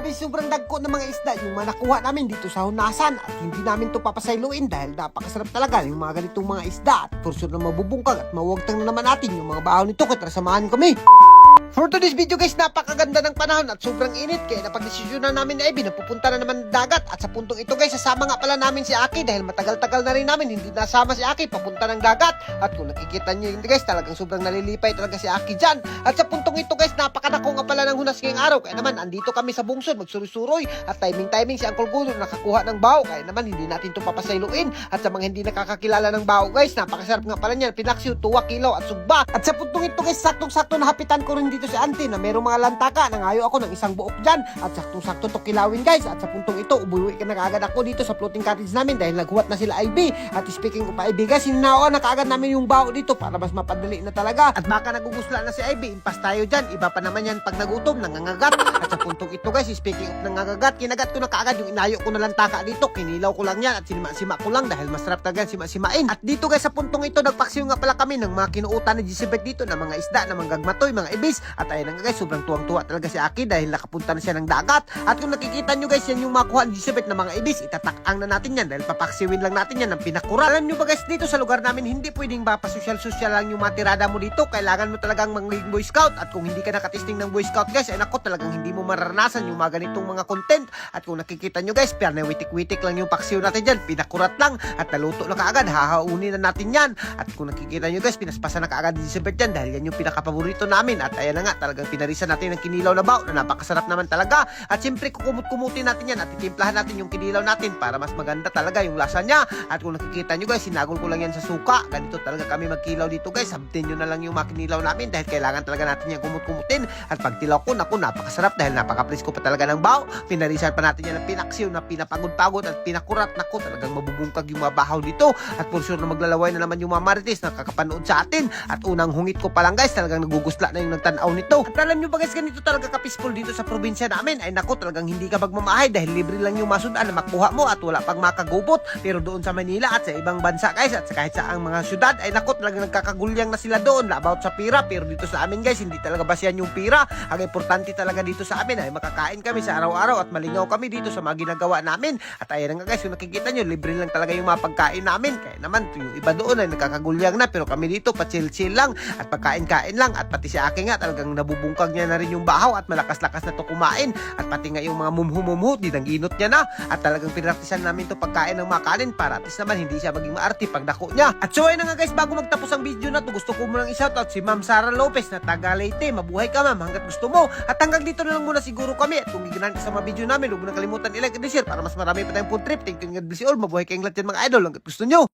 Grabe, sobrang dagko ng mga isda yung mga nakuha namin dito sa Hunasan at hindi namin to papasayluin dahil napakasarap talaga yung mga ganitong mga isda at for sure na mabubungkag at mawagtang na naman natin yung mga bahaw nito kaya samahan kami. For today's video guys, napakaganda ng panahon at sobrang init kaya napagdesisyon na namin na napupunta na naman dagat at sa puntong ito guys, sasama nga pala namin si Aki dahil matagal-tagal na rin namin hindi nasama si Aki papunta ng dagat at kung nakikita nyo yun guys, talagang sobrang nalilipay talaga si Aki dyan at sa puntong ito guys, napakanako nga pala ng hunas ngayong araw kaya naman andito kami sa bungsod magsurusuroy at timing si Uncle Gudo nakakuha ng bao kaya naman hindi natin ito papasayluin at sa mga hindi nakakakilala ng bao guys, napakasarap nga pala niyan, pinaksiw, tuwa, kilaw at sugba at sa puntong ito guys, saktong-sakto nahapitan ko rin dito si auntie na merong mga lantaka, nangayo ako ng isang buok dyan at saktong-sakto to kilawin guys at sa puntong ito, ubuwi ka na kaagad ako dito sa floating cottage namin dahil naghuwat na sila IB at speaking of IB guys, hinao na kaagad namin yung bao dito para mas mapadali na talaga at baka nagugusla na si IB, impas tayo dyan, iba pa naman yan pag nagutom, nangangagat at sa puntong ito guys, speaking of nangangagat, kinagat ko na kaagad yung inayo ko na lantaka dito, kinilaw ko lang yan at sinima-sima ko lang dahil masarap talaga sima-simain at dito guys sa puntong ito, nagpaksiw nga pala kami ng mga kinuutan ni Gisibet dito na mga isda na manggagmatoy, mga ibis at ayun nga guys, sobrang tuwang-tuwa talaga si Aki dahil nakapunta na siya ng dagat at kung nakikita nyo guys, yan yung makuha ni Gisibet na mga ibis, itatakang na natin yan dahil papaksiwin lang natin yan ng pinakura. Alam nyo ba guys, dito sa lugar namin hindi pwedeng papasosyal-sosyal lang yung matirada mo dito, kailangan mo talagang maging Boy Scout at kung hindi ka nakatesting ng Boy Scout guys, ay nako talagang hindi mo mararanasan yung mga ganitong mga content at kung nakikita nyo guys, pero witik-witik lang yung paksiw natin dyan, pinakurat lang at naluto na kaagad, hahaunin na natin yan at kung nakikita nyo guys, pinaspasan na kaagad ni Gisibet dyan dahil yan yung pinakapaborito namin at ayan na nga, talagang pinarisan natin ng kinilaw na bao na napakasarap naman talaga at siyempre kukumut-kumutin natin yan at itimplahan natin yung kinilaw natin para mas maganda talaga yung lasa niya at kung nakikita nyo guys, sinagol ko lang yan sa suka, ganito talaga kami magkilaw dito guys, sabtin nyo na lang yung makinilaw namin dahil kailangan talaga natin yung kumut-kumutin at pag tilaw ko, naku, napakasarap dahil napaka-presko pa talaga ng bao, pinarisan pa natin yan ng pinaksiw na pinapagod-pagod at pinakurat, naku, talagang mabubungkag yung mga bahaw dito at for sure na maglalaway na naman yung mga marites na kakapanood sa atin at unang hungit ko pa lang guys, talagang nagugusla na yung nagtanaw nito at alam nyo ba guys, ganito talaga ka-peaceful dito sa probinsya namin ay naku, talagang hindi ka magmamahay dahil libre lang yung masudan na makuha mo at wala pang makagubot pero doon sa Manila at sa ibang bansa guys at sa kahit sa ang mga syudad ay naku, talagang nagkakagulyang na sila doon about sa pira pero dito sa amin guys, hindi talaga basihan yung pira, ang importante talaga dito sa amin ay makakain kami sa araw-araw at malingaw kami dito sa mga ginagawa namin at ayan nga guys, yung nakikita nyo, libre lang talaga yung mga pagkain namin kaya naman yung iba doon ay nagkakagulyang na pero kami dito pa chill-chill lang at pagkain-kain lang at pati si Aki nga talagang nabubungkag niya na rin yung bahaw at malakas-lakas na to kumain at pati nga yung mga mumhu dinanginot niya na at talagang pinraktisan namin to pagkain ng mga kanin para at least naman hindi siya maging maarte pag dako niya at so ayun na nga guys, bago magtapos ang video na to, gusto ko munang i-shoutout si Ma'am Sara Lopez na taga Leyte, mabuhay ka ma'am hanggat gusto mo at hanggang dito na lang muna siguro kami at kung giganahan ka sa mga video namin, huwag mo nang kalimutan i-like and share para mas marami pa tayong food trip. Thank you, God bless you all, mabuhay kayong lahat yan mga idol hanggat gusto nyo.